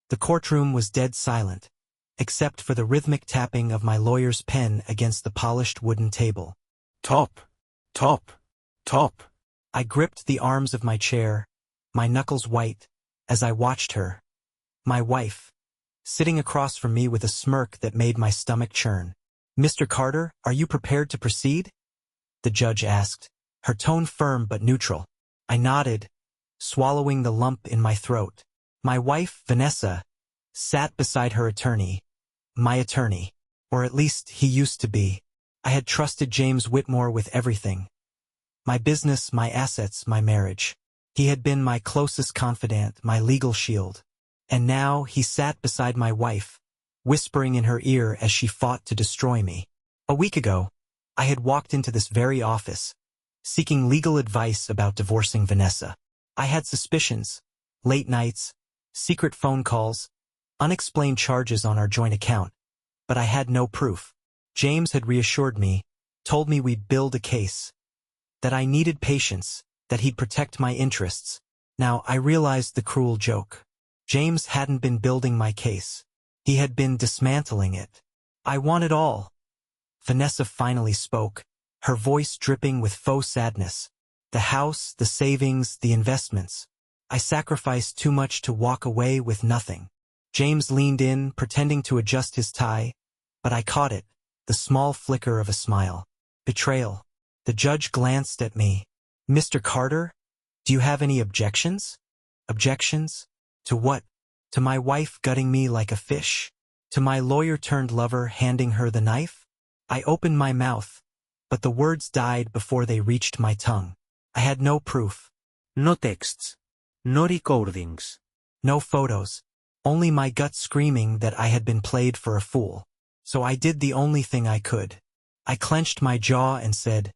The courtroom was dead silent, except for the rhythmic tapping of my lawyer's pen against the polished wooden table. Top, top, top. I gripped the arms of my chair, my knuckles white, as I watched her, my wife, sitting across from me with a smirk that made my stomach churn. "Mr. Carter, are you prepared to proceed?" the judge asked, her tone firm but neutral. I nodded, swallowing the lump in my throat. My wife, Vanessa, sat beside her attorney, my attorney, or at least he used to be. I had trusted James Whitmore with everything. My business, my assets, my marriage. He had been my closest confidant, my legal shield. And now he sat beside my wife, whispering in her ear as she fought to destroy me. A week ago, I had walked into this very office, seeking legal advice about divorcing Vanessa. I had suspicions, late nights, secret phone calls, unexplained charges on our joint account, but I had no proof. James had reassured me, told me we'd build a case, that I needed patience, that he'd protect my interests. Now I realized the cruel joke. James hadn't been building my case. He had been dismantling it. I want it all. Vanessa finally spoke, her voice dripping with faux sadness. The house, the savings, the investments. I sacrificed too much to walk away with nothing. James leaned in, pretending to adjust his tie, but I caught it, the small flicker of a smile. Betrayal. The judge glanced at me. "Mr. Carter, do you have any objections?" Objections? To what? To my wife gutting me like a fish? To my lawyer-turned-lover handing her the knife? I opened my mouth, but the words died before they reached my tongue. I had no proof. No texts. No recordings. No photos. Only my gut screaming that I had been played for a fool. So I did the only thing I could. I clenched my jaw and said,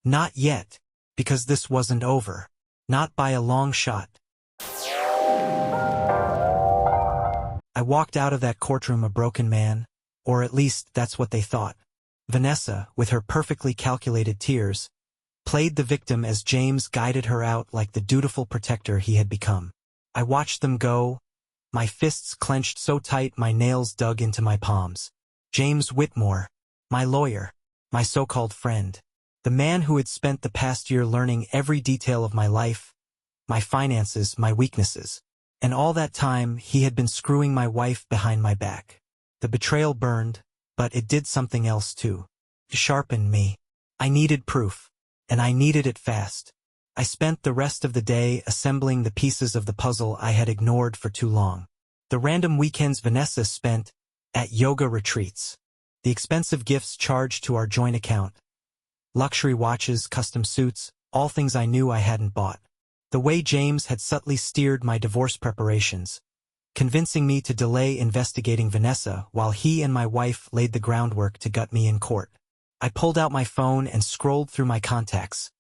"Not yet, because this wasn't over. Not by a long shot." I walked out of that courtroom a broken man, or at least that's what they thought. Vanessa, with her perfectly calculated tears, played the victim as James guided her out like the dutiful protector he had become. I watched them go, my fists clenched so tight my nails dug into my palms. James Whitmore, my lawyer, my so-called friend, the man who had spent the past year learning every detail of my life, my finances, my weaknesses. And all that time, he had been screwing my wife behind my back. The betrayal burned, but it did something else too. It sharpened me. I needed proof, and I needed it fast. I spent the rest of the day assembling the pieces of the puzzle I had ignored for too long. The random weekends Vanessa spent at yoga retreats. The expensive gifts charged to our joint account. Luxury watches, custom suits, all things I knew I hadn't bought. The way James had subtly steered my divorce preparations, convincing me to delay investigating Vanessa while he and my wife laid the groundwork to gut me in court. I pulled out my phone and scrolled through my contacts,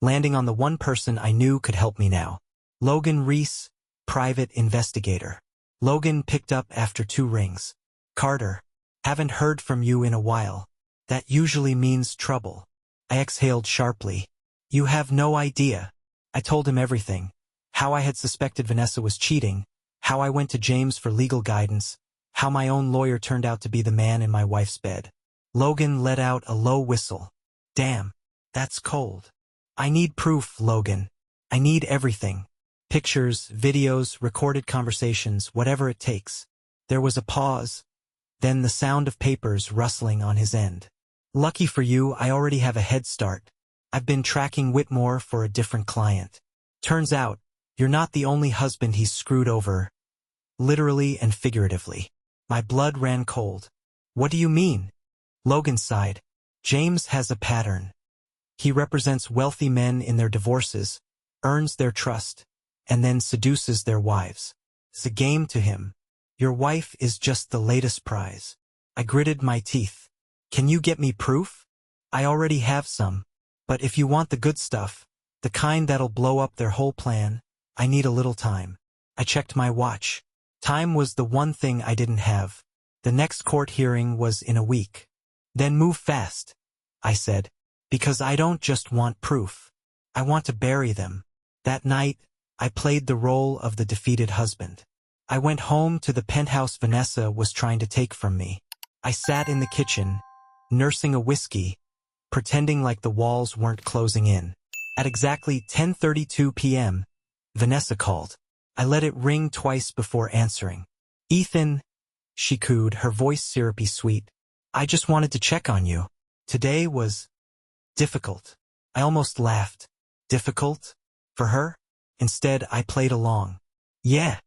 landing on the one person I knew could help me now. Logan Reese, private investigator. Logan picked up after 2 rings. "Carter, haven't heard from you in a while. That usually means trouble." I exhaled sharply. "You have no idea." I told him everything. How I had suspected Vanessa was cheating, how I went to James for legal guidance, how my own lawyer turned out to be the man in my wife's bed. Logan let out a low whistle. "Damn, that's cold." "I need proof, Logan. I need everything. Pictures, videos, recorded conversations, whatever it takes." There was a pause, then the sound of papers rustling on his end. "Lucky for you, I already have a head start. I've been tracking Whitmore for a different client. Turns out, you're not the only husband he's screwed over, literally and figuratively." My blood ran cold. "What do you mean?" Logan sighed. "James has a pattern. He represents wealthy men in their divorces, earns their trust, and then seduces their wives. It's a game to him. Your wife is just the latest prize." I gritted my teeth. "Can you get me proof?" "I already have some. But if you want the good stuff, the kind that'll blow up their whole plan, I need a little time." I checked my watch. Time was the one thing I didn't have. The next court hearing was in a week. "Then move fast," I said, "because I don't just want proof. I want to bury them." That night, I played the role of the defeated husband. I went home to the penthouse Vanessa was trying to take from me. I sat in the kitchen, nursing a whiskey, pretending like the walls weren't closing in. At exactly 10:32 p.m., Vanessa called. I let it ring twice before answering. "Ethan," she cooed, her voice syrupy sweet. "I just wanted to check on you. Today was difficult." I almost laughed. Difficult? For her? Instead, I played along. "Yeah,"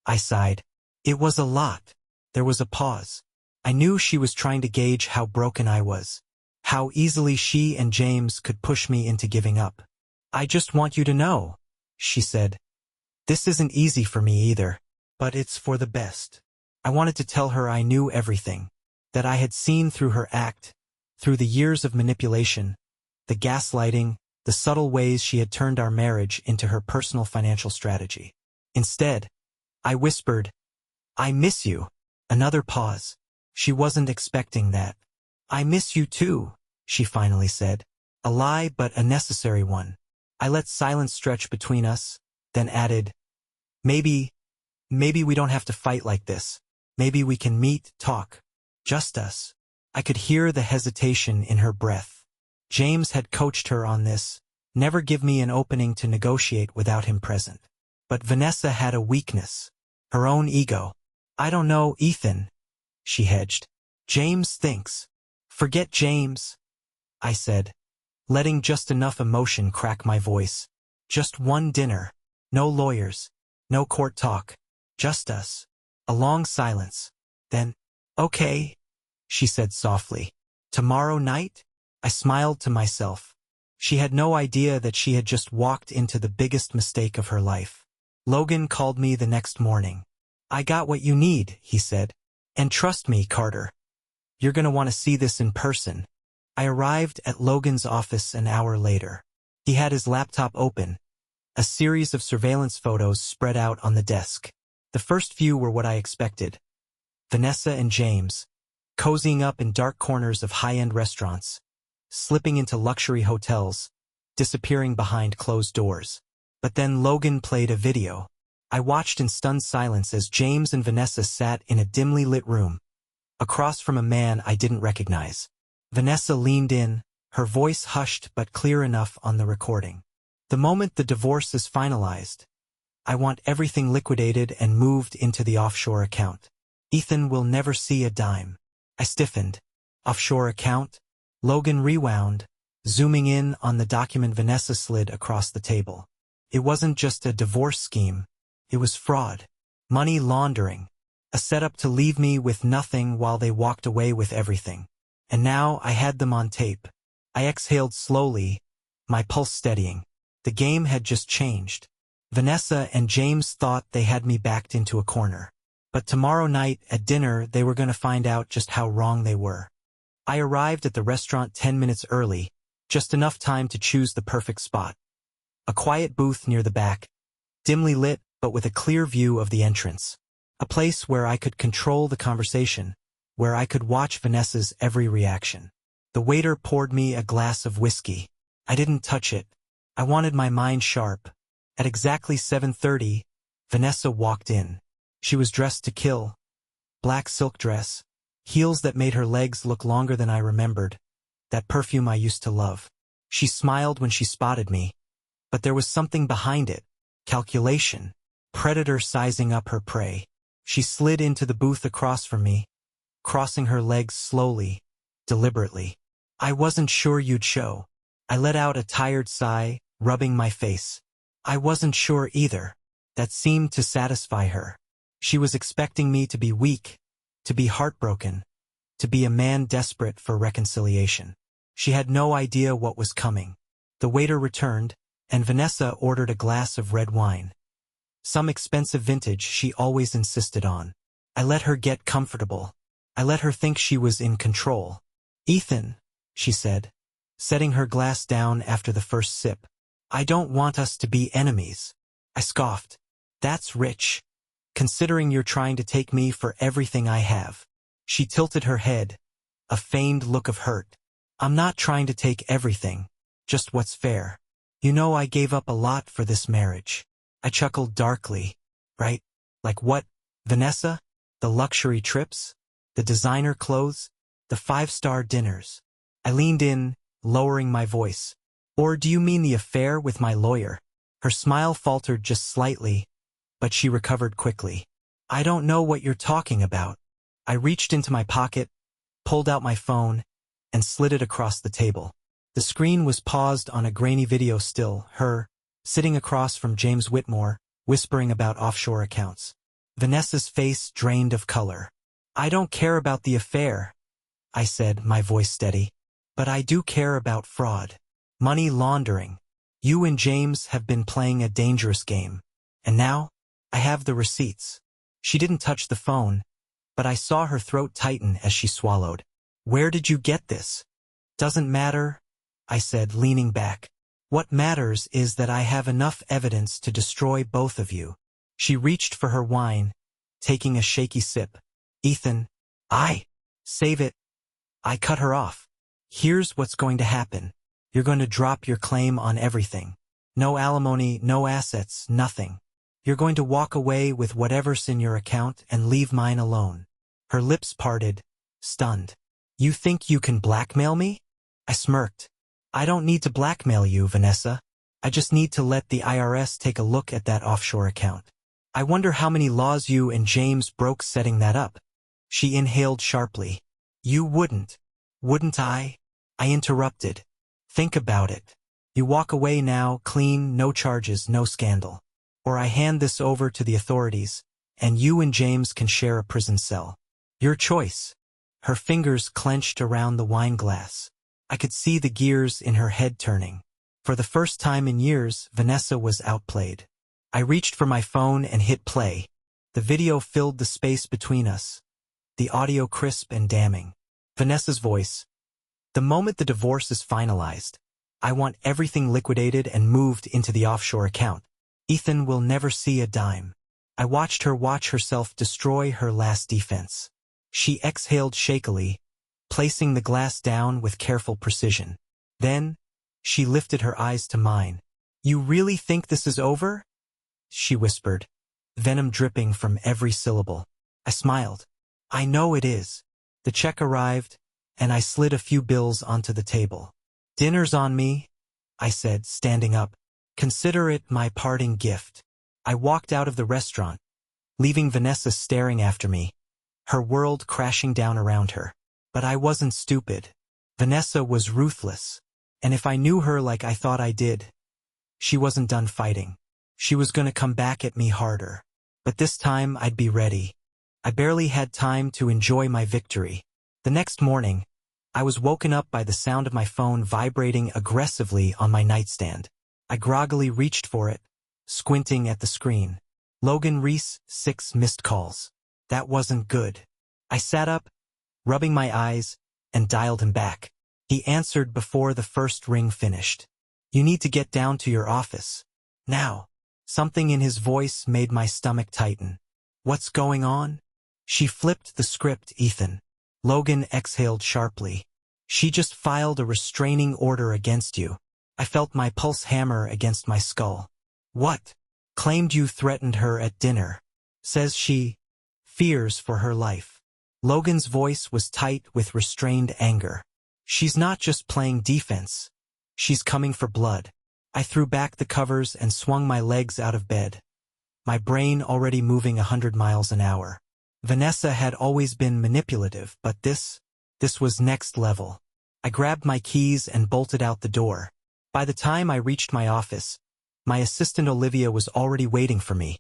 I sighed. "It was a lot." There was a pause. I knew she was trying to gauge how broken I was, how easily she and James could push me into giving up. "I just want you to know," she said. "This isn't easy for me either, but it's for the best." I wanted to tell her I knew everything, that I had seen through her act, through the years of manipulation, the gaslighting, the subtle ways she had turned our marriage into her personal financial strategy. Instead, I whispered, "I miss you." Another pause. She wasn't expecting that. "I miss you too," she finally said. A lie, but a necessary one. I let silence stretch between us, then added, Maybe we don't have to fight like this. Maybe we can meet, talk. Just us." I could hear the hesitation in her breath. James had coached her on this. Never give me an opening to negotiate without him present. But Vanessa had a weakness. Her own ego. "I don't know, Ethan," she hedged. "James thinks." "Forget James," I said, letting just enough emotion crack my voice. "Just one dinner. No lawyers. No court talk. Just us." A long silence. Then, "Okay," she said softly. "Tomorrow night?" I smiled to myself. She had no idea that she had just walked into the biggest mistake of her life. Logan called me the next morning. "I got what you need," he said. "And trust me, Carter. You're gonna want to see this in person." I arrived at Logan's office an hour later. He had his laptop open, a series of surveillance photos spread out on the desk. The first few were what I expected. Vanessa and James, cozying up in dark corners of high-end restaurants, slipping into luxury hotels, disappearing behind closed doors. But then Logan played a video. I watched in stunned silence as James and Vanessa sat in a dimly lit room, across from a man I didn't recognize. Vanessa leaned in, her voice hushed but clear enough on the recording. "The moment the divorce is finalized, I want everything liquidated and moved into the offshore account. Ethan will never see a dime." I stiffened. "Offshore account?" Logan rewound, zooming in on the document Vanessa slid across the table. It wasn't just a divorce scheme. It was fraud. Money laundering. A setup to leave me with nothing while they walked away with everything. And now I had them on tape. I exhaled slowly, my pulse steadying. The game had just changed. Vanessa and James thought they had me backed into a corner. But tomorrow night at dinner they were going to find out just how wrong they were. I arrived at the restaurant 10 minutes early, just enough time to choose the perfect spot. A quiet booth near the back, dimly lit but with a clear view of the entrance. A place where I could control the conversation, where I could watch Vanessa's every reaction. The waiter poured me a glass of whiskey. I didn't touch it. I wanted my mind sharp. At exactly 7:30, Vanessa walked in. She was dressed to kill. Black silk dress, heels that made her legs look longer than I remembered, that perfume I used to love. She smiled when she spotted me, but there was something behind it. Calculation. Predator sizing up her prey. She slid into the booth across from me, crossing her legs slowly, deliberately. "I wasn't sure you'd show." I let out a tired sigh, rubbing my face. I wasn't sure either. That seemed to satisfy her. She was expecting me to be weak, to be heartbroken, to be a man desperate for reconciliation. She had no idea what was coming. The waiter returned, and Vanessa ordered a glass of red wine. Some expensive vintage she always insisted on. I let her get comfortable. I let her think she was in control. "Ethan," she said, setting her glass down after the first sip, "I don't want us to be enemies." I scoffed. "That's rich, considering you're trying to take me for everything I have." She tilted her head, a feigned look of hurt. "I'm not trying to take everything, just what's fair. You know I gave up a lot for this marriage." I chuckled darkly. "Right? Like what?" Vanessa? The luxury trips? The designer clothes? The five-star dinners? I leaned in, lowering my voice. Or do you mean the affair with my lawyer? Her smile faltered just slightly, but she recovered quickly. I don't know what you're talking about. I reached into my pocket, pulled out my phone, and slid it across the table. The screen was paused on a grainy video still, her, sitting across from James Whitmore, whispering about offshore accounts. Vanessa's face drained of color. I don't care about the affair, I said, my voice steady. But I do care about fraud. Money laundering. You and James have been playing a dangerous game. And now, I have the receipts. She didn't touch the phone, but I saw her throat tighten as she swallowed. Where did you get this? Doesn't matter, I said, leaning back. What matters is that I have enough evidence to destroy both of you. She reached for her wine, taking a shaky sip. Ethan, save it. I cut her off. Here's what's going to happen. You're going to drop your claim on everything. No alimony, no assets, nothing. You're going to walk away with whatever's in your account and leave mine alone. Her lips parted, stunned. You think you can blackmail me? I smirked. I don't need to blackmail you, Vanessa. I just need to let the IRS take a look at that offshore account. I wonder how many laws you and James broke setting that up. She inhaled sharply. You wouldn't I? I interrupted. Think about it. You walk away now, clean, no charges, no scandal. Or I hand this over to the authorities, and you and James can share a prison cell. Your choice. Her fingers clenched around the wine glass. I could see the gears in her head turning. For the first time in years, Vanessa was outplayed. I reached for my phone and hit play. The video filled the space between us, the audio crisp and damning. Vanessa's voice. The moment the divorce is finalized, I want everything liquidated and moved into the offshore account. Ethan will never see a dime. I watched her watch herself destroy her last defense. She exhaled shakily, placing the glass down with careful precision. Then, she lifted her eyes to mine. You really think this is over? She whispered, venom dripping from every syllable. I smiled. I know it is. The check arrived, and I slid a few bills onto the table. Dinner's on me, I said, standing up. Consider it my parting gift. I walked out of the restaurant, leaving Vanessa staring after me, her world crashing down around her. But I wasn't stupid. Vanessa was ruthless, and if I knew her like I thought I did, she wasn't done fighting. She was going to come back at me harder. But this time I'd be ready. I barely had time to enjoy my victory. The next morning, I was woken up by the sound of my phone vibrating aggressively on my nightstand. I groggily reached for it, squinting at the screen. Logan Reese, 6 missed calls. That wasn't good. I sat up, rubbing my eyes, and dialed him back. He answered before the first ring finished. You need to get down to your office. Now. Something in his voice made my stomach tighten. What's going on? She flipped the script, Ethan. Logan exhaled sharply. She just filed a restraining order against you. I felt my pulse hammer against my skull. What? Claimed you threatened her at dinner. Says she fears for her life. Logan's voice was tight with restrained anger. She's not just playing defense. She's coming for blood. I threw back the covers and swung my legs out of bed, my brain already moving 100 miles an hour. Vanessa had always been manipulative, but this was next level. I grabbed my keys and bolted out the door. By the time I reached my office, my assistant Olivia was already waiting for me,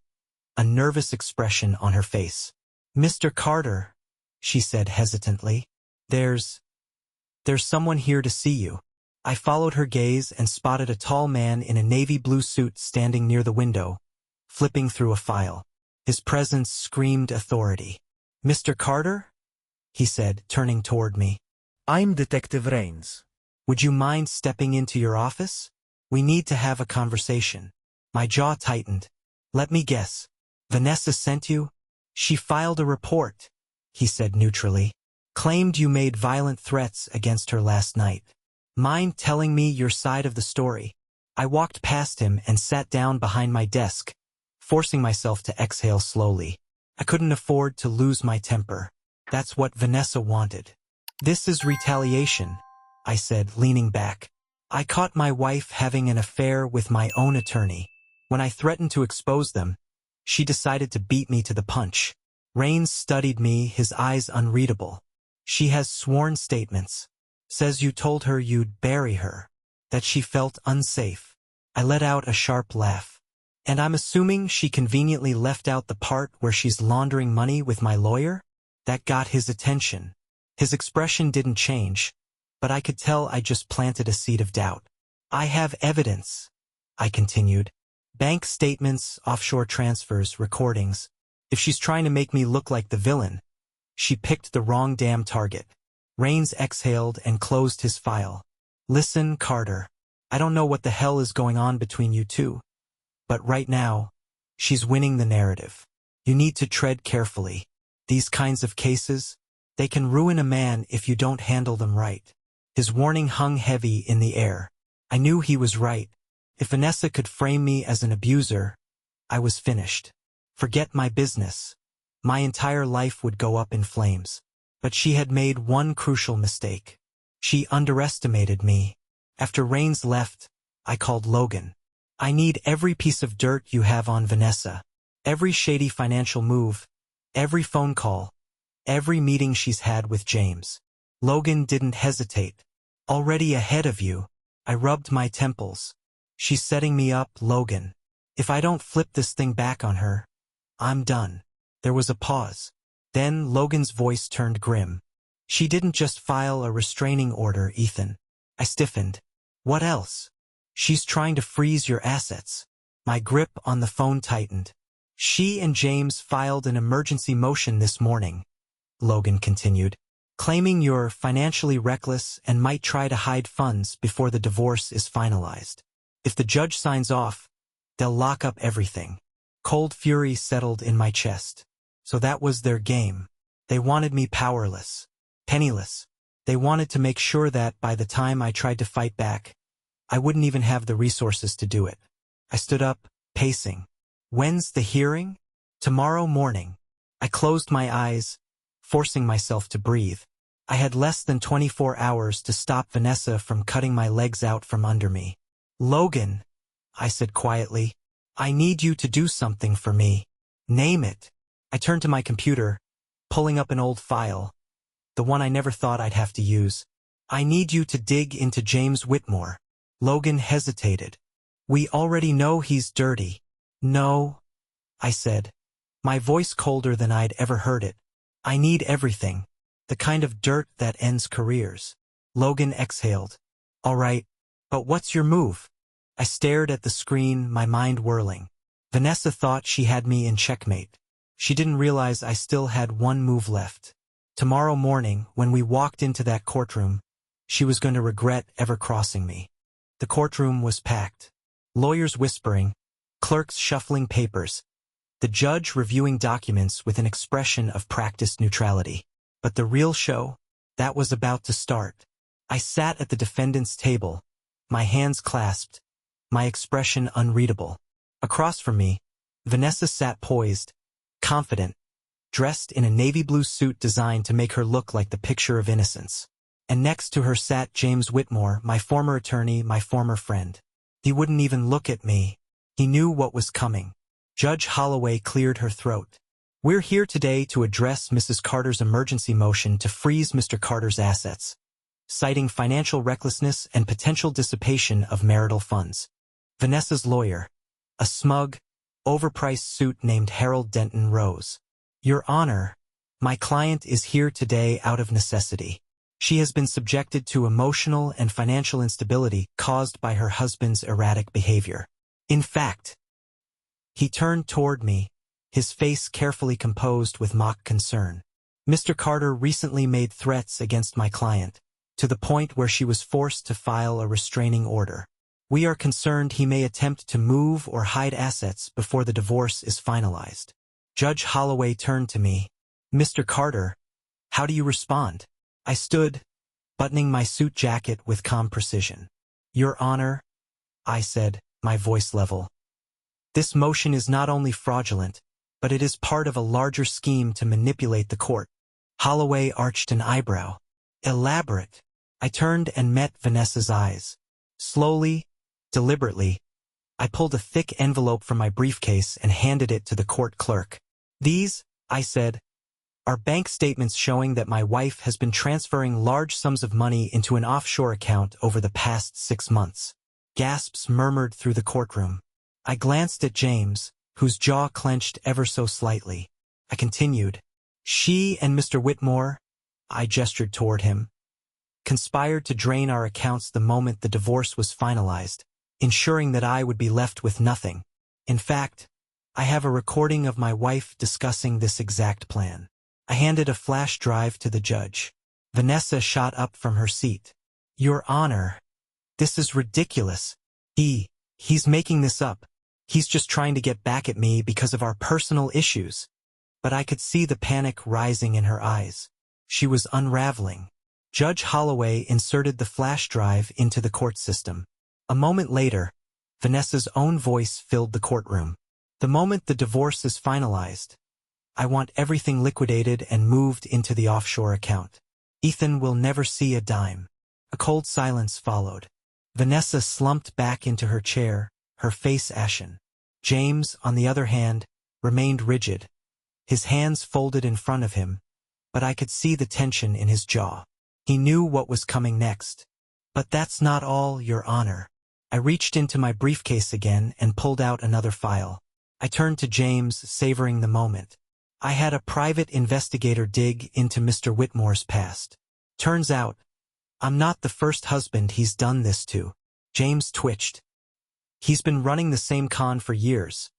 a nervous expression on her face. Mr. Carter, she said hesitantly, there's someone here to see you. I followed her gaze and spotted a tall man in a navy blue suit standing near the window, flipping through a file. His presence screamed authority. Mr. Carter? He said, turning toward me. I'm Detective Rains. Would you mind stepping into your office? We need to have a conversation. My jaw tightened. Let me guess. Vanessa sent you? She filed a report, he said neutrally. Claimed you made violent threats against her last night. Mind telling me your side of the story? I walked past him and sat down behind my desk, forcing myself to exhale slowly. I couldn't afford to lose my temper. That's what Vanessa wanted. This is retaliation, I said, leaning back. I caught my wife having an affair with my own attorney. When I threatened to expose them, she decided to beat me to the punch. Rains studied me, his eyes unreadable. She has sworn statements. Says you told her you'd bury her. That she felt unsafe. I let out a sharp laugh. And I'm assuming she conveniently left out the part where she's laundering money with my lawyer? That got his attention. His expression didn't change, but I could tell I just planted a seed of doubt. I have evidence, I continued. Bank statements, offshore transfers, recordings. If she's trying to make me look like the villain, she picked the wrong damn target. Rains exhaled and closed his file. Listen, Carter. I don't know what the hell is going on between you two, but right now, she's winning the narrative. You need to tread carefully. These kinds of cases, they can ruin a man if you don't handle them right. His warning hung heavy in the air. I knew he was right. If Vanessa could frame me as an abuser, I was finished. Forget my business. My entire life would go up in flames. But she had made one crucial mistake. She underestimated me. After Rains left, I called Logan. I need every piece of dirt you have on Vanessa. Every shady financial move. Every phone call. Every meeting she's had with James. Logan didn't hesitate. Already ahead of you. I rubbed my temples. She's setting me up, Logan. If I don't flip this thing back on her, I'm done. There was a pause. Then Logan's voice turned grim. She didn't just file a restraining order, Ethan. I stiffened. What else? She's trying to freeze your assets. My grip on the phone tightened. She and James filed an emergency motion this morning, Logan continued, claiming you're financially reckless and might try to hide funds before the divorce is finalized. If the judge signs off, they'll lock up everything. Cold fury settled in my chest. So that was their game. They wanted me powerless, penniless. They wanted to make sure that by the time I tried to fight back, I wouldn't even have the resources to do it. I stood up, pacing. When's the hearing? Tomorrow morning. I closed my eyes, forcing myself to breathe. I had less than 24 hours to stop Vanessa from cutting my legs out from under me. Logan, I said quietly, I need you to do something for me. Name it. I turned to my computer, pulling up an old file, the one I never thought I'd have to use. I need you to dig into James Whitmore. Logan hesitated. We already know he's dirty. No, I said, my voice colder than I'd ever heard it. I need everything. The kind of dirt that ends careers. Logan exhaled. All right, but what's your move? I stared at the screen, my mind whirling. Vanessa thought she had me in checkmate. She didn't realize I still had one move left. Tomorrow morning, when we walked into that courtroom, she was going to regret ever crossing me. The courtroom was packed. Lawyers whispering, clerks shuffling papers, the judge reviewing documents with an expression of practiced neutrality. But the real show, that was about to start. I sat at the defendant's table, my hands clasped, my expression unreadable. Across from me, Vanessa sat poised, confident, dressed in a navy blue suit designed to make her look like the picture of innocence. And next to her sat James Whitmore, my former attorney, my former friend. He wouldn't even look at me. He knew what was coming. Judge Holloway cleared her throat. We're here today to address Mrs. Carter's emergency motion to freeze Mr. Carter's assets, citing financial recklessness and potential dissipation of marital funds. Vanessa's lawyer, a smug, overpriced suit named Harold Denton, rose. Your Honor, my client is here today out of necessity. She has been subjected to emotional and financial instability caused by her husband's erratic behavior. In fact, he turned toward me, his face carefully composed with mock concern. Mr. Carter recently made threats against my client, to the point where she was forced to file a restraining order. We are concerned he may attempt to move or hide assets before the divorce is finalized. Judge Holloway turned to me. Mr. Carter, how do you respond? I stood, buttoning my suit jacket with calm precision. Your Honor, I said, my voice level. This motion is not only fraudulent, but it is part of a larger scheme to manipulate the court. Holloway arched an eyebrow. Elaborate. I turned and met Vanessa's eyes. Slowly, deliberately, I pulled a thick envelope from my briefcase and handed it to the court clerk. These, I said, are bank statements showing that my wife has been transferring large sums of money into an offshore account over the past 6 months. Gasps murmured through the courtroom. I glanced at James, whose jaw clenched ever so slightly. I continued. She and Mr. Whitmore, I gestured toward him, conspired to drain our accounts the moment the divorce was finalized, ensuring that I would be left with nothing. In fact, I have a recording of my wife discussing this exact plan. I handed a flash drive to the judge. Vanessa shot up from her seat. Your Honor, this is ridiculous. He's making this up. He's just trying to get back at me because of our personal issues. But I could see the panic rising in her eyes. She was unraveling. Judge Holloway inserted the flash drive into the court system. A moment later, Vanessa's own voice filled the courtroom. The moment the divorce is finalized, I want everything liquidated and moved into the offshore account. Ethan will never see a dime. A cold silence followed. Vanessa slumped back into her chair, her face ashen. James, on the other hand, remained rigid, his hands folded in front of him, but I could see the tension in his jaw. He knew what was coming next. But that's not all, Your Honor. I reached into my briefcase again and pulled out another file. I turned to James, savoring the moment. I had a private investigator dig into Mr. Whitmore's past. Turns out, I'm not the first husband he's done this to. James twitched. He's been running the same con for years,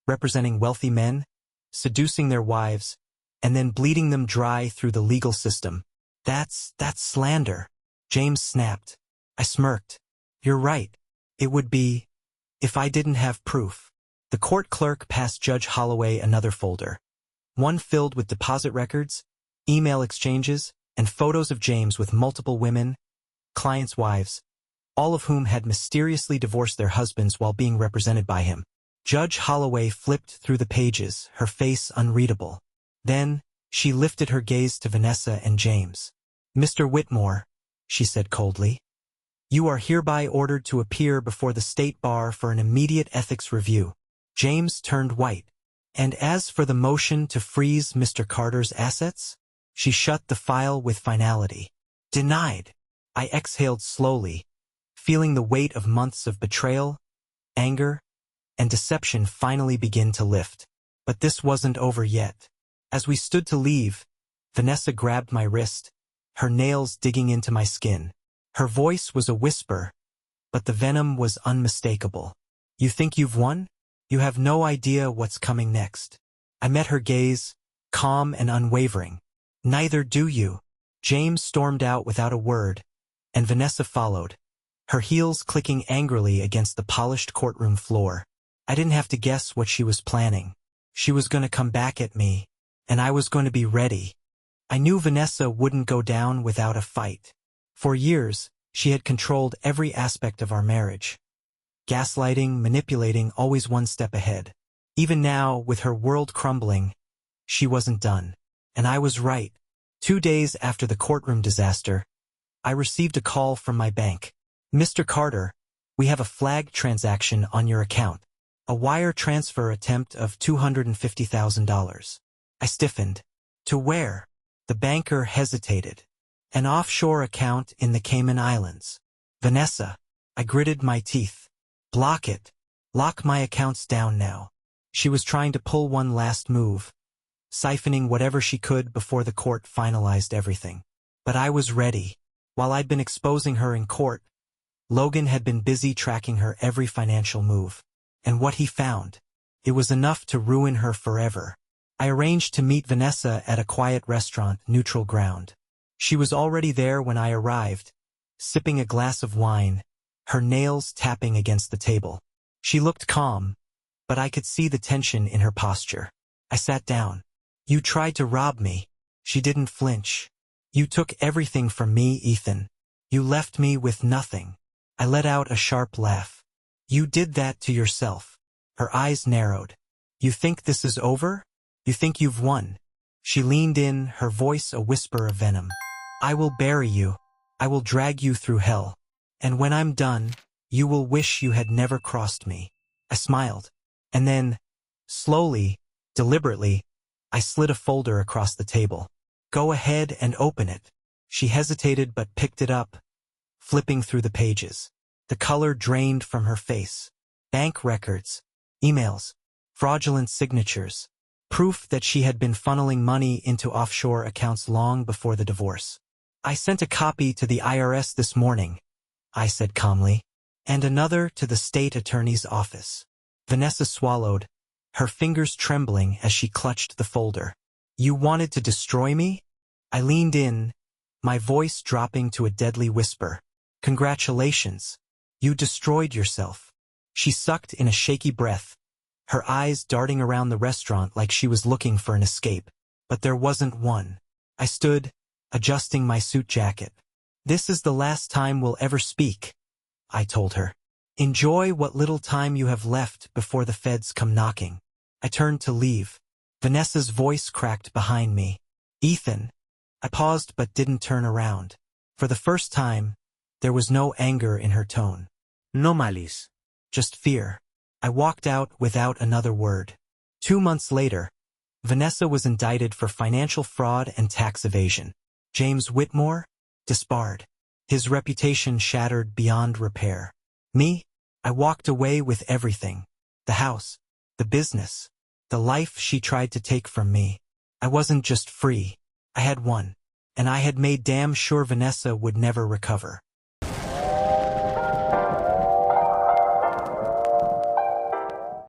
representing wealthy men, seducing their wives, and then bleeding them dry through the legal system. That's slander. James snapped. I smirked. You're right. It would be, if I didn't have proof. The court clerk passed Judge Holloway another folder. One filled with deposit records, email exchanges, and photos of James with multiple women, clients' wives, all of whom had mysteriously divorced their husbands while being represented by him. Judge Holloway flipped through the pages, her face unreadable. Then, she lifted her gaze to Vanessa and James. Mr. Whitmore, she said coldly, you are hereby ordered to appear before the State Bar for an immediate ethics review. James turned white. And as for the motion to freeze Mr. Carter's assets? She shut the file with finality. Denied. I exhaled slowly, feeling the weight of months of betrayal, anger, and deception finally begin to lift. But this wasn't over yet. As we stood to leave, Vanessa grabbed my wrist, her nails digging into my skin. Her voice was a whisper, but the venom was unmistakable. You think you've won? You have no idea what's coming next. I met her gaze, calm and unwavering. Neither do you. James stormed out without a word, and Vanessa followed, her heels clicking angrily against the polished courtroom floor. I didn't have to guess what she was planning. She was going to come back at me, and I was going to be ready. I knew Vanessa wouldn't go down without a fight. For years, she had controlled every aspect of our marriage. Gaslighting, manipulating, always one step ahead. Even now, with her world crumbling, she wasn't done. And I was right. 2 days after the courtroom disaster, I received a call from my bank. Mr. Carter, we have a flagged transaction on your account. A wire transfer attempt of $250,000. I stiffened. To where? The banker hesitated. An offshore account in the Cayman Islands. Vanessa. I gritted my teeth. Block it. Lock my accounts down now. She was trying to pull one last move, siphoning whatever she could before the court finalized everything. But I was ready. While I'd been exposing her in court, Logan had been busy tracking her every financial move. And what he found, it was enough to ruin her forever. I arranged to meet Vanessa at a quiet restaurant, neutral ground. She was already there when I arrived, sipping a glass of wine, her nails tapping against the table. She looked calm, but I could see the tension in her posture. I sat down. You tried to rob me. She didn't flinch. You took everything from me, Ethan. You left me with nothing. I let out a sharp laugh. You did that to yourself. Her eyes narrowed. You think this is over? You think you've won? She leaned in, her voice a whisper of venom. I will bury you. I will drag you through hell. And when I'm done, you will wish you had never crossed me. I smiled. And then, slowly, deliberately, I slid a folder across the table. Go ahead and open it. She hesitated but picked it up, flipping through the pages. The color drained from her face. Bank records, emails, fraudulent signatures, proof that she had been funneling money into offshore accounts long before the divorce. I sent a copy to the IRS this morning, I said calmly, and another to the state attorney's office. Vanessa swallowed, her fingers trembling as she clutched the folder. You wanted to destroy me? I leaned in, my voice dropping to a deadly whisper. Congratulations. You destroyed yourself. She sucked in a shaky breath, her eyes darting around the restaurant like she was looking for an escape. But there wasn't one. I stood, adjusting my suit jacket. This is the last time we'll ever speak, I told her. Enjoy what little time you have left before the feds come knocking. I turned to leave. Vanessa's voice cracked behind me. Ethan. I paused but didn't turn around. For the first time, there was no anger in her tone. No malice. Just fear. I walked out without another word. 2 months later, Vanessa was indicted for financial fraud and tax evasion. James Whitmore? Disbarred. His reputation shattered beyond repair. Me? I walked away with everything. The house, the business, the life she tried to take from me. I wasn't just free. I had won. And I had made damn sure Vanessa would never recover.